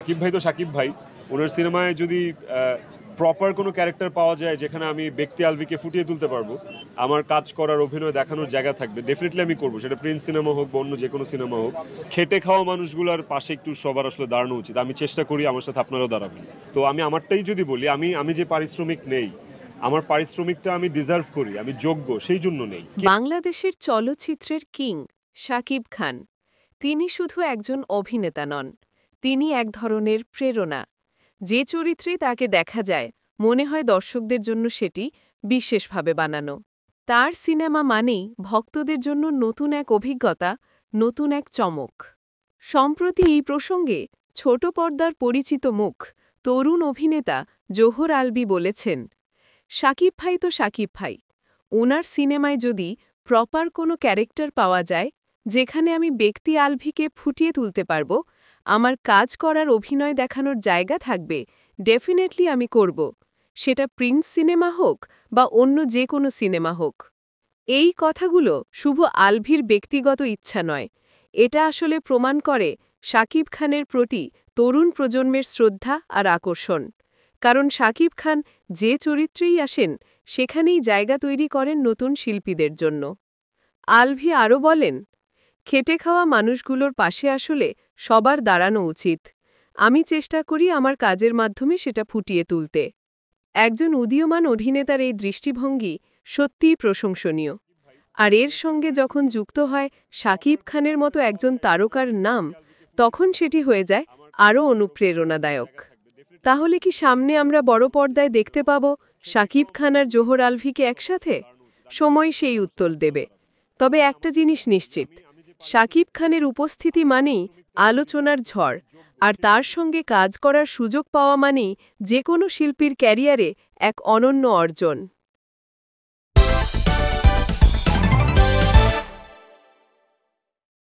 সাকিব ভাই তো সাকিব ভাই, ওনার সিনেমায় যদি প্রপার কোনো ক্যারেক্টার পাওয়া যায় যেখানে আমি ব্যক্তি আলভিকে ফুটিয়ে তুলতে পারবো, আমার কাজ করার অভিনয় দেখানোর জায়গা থাকবে, ডেফিনেটলি আমি করবো। সেটা প্রিন্স সিনেমা হোক বা অন্য যে কোনো সিনেমা হোক। খেটে খাওয়া মানুষগুলোর পাশে একটু সবার আসলে দাঁড়ানো উচিত। আমি চেষ্টা করি, আমার সাথে আপনারাও দাঁড়াবেন। তো আমি আমারটাই যদি বলি, আমি যে পারিশ্রমিক নেই, আমার পারিশ্রমিকটা আমি ডিজার্ভ করি, আমি যোগ্য, সেই জন্য নেই। বাংলাদেশের চলচ্চিত্রের কিং শাকিব খান। তিনি শুধু একজন অভিনেতা নন, তিনি এক ধরনের প্রেরণা। যে চরিত্রে তাকে দেখা যায়, মনে হয় দর্শকদের জন্য সেটি বিশেষভাবে বানানো। তার সিনেমা মানেই ভক্তদের জন্য নতুন এক অভিজ্ঞতা, নতুন এক চমক। সম্প্রতি এই প্রসঙ্গে ছোট পর্দার পরিচিত মুখ, তরুণ অভিনেতা জোহর আলভী বলেছেন, শাকিব ভাই তো শাকিব ভাই, ওনার সিনেমায় যদি প্রপার কোনো ক্যারেক্টার পাওয়া যায় যেখানে আমি ব্যক্তি আলভীকে ফুটিয়ে তুলতে পারব, আমার কাজ করার অভিনয় দেখানোর জায়গা থাকবে, ডেফিনেটলি আমি করব। সেটা প্রিন্স সিনেমা হোক বা অন্য যে কোনো সিনেমা হোক। এই কথাগুলো শুভ আলভীর ব্যক্তিগত ইচ্ছা নয়, এটা আসলে প্রমাণ করে শাকিব খানের প্রতি তরুণ প্রজন্মের শ্রদ্ধা আর আকর্ষণ। কারণ শাকিব খান যে চরিত্রেই আসেন, সেখানেই জায়গা তৈরি করেন নতুন শিল্পীদের জন্য। আলভী আরও বলেন, খেটে খাওয়া মানুষগুলোর পাশে আসলে সবার দাঁড়ানো উচিত। আমি চেষ্টা করি আমার কাজের মাধ্যমে সেটা ফুটিয়ে তুলতে। একজন উদীয়মান অভিনেতার এই দৃষ্টিভঙ্গি সত্যিই প্রশংসনীয়। আর এর সঙ্গে যখন যুক্ত হয় শাকিব খানের মতো একজন তারকার নাম, তখন সেটি হয়ে যায় আরও অনুপ্রেরণাদায়ক। তাহলে কি সামনে আমরা বড় পর্দায় দেখতে পাব শাকিব খান আর জোহর আলভীকে একসাথে? সময় সেই উত্তর দেবে। তবে একটা জিনিস নিশ্চিত, শাকিব খানের উপস্থিতি মানেই আলোচনার ঝড়, আর তার সঙ্গে কাজ করার সুযোগ পাওয়া মানেই যে কোনো শিল্পীর ক্যারিয়ারে এক অনন্য অর্জন।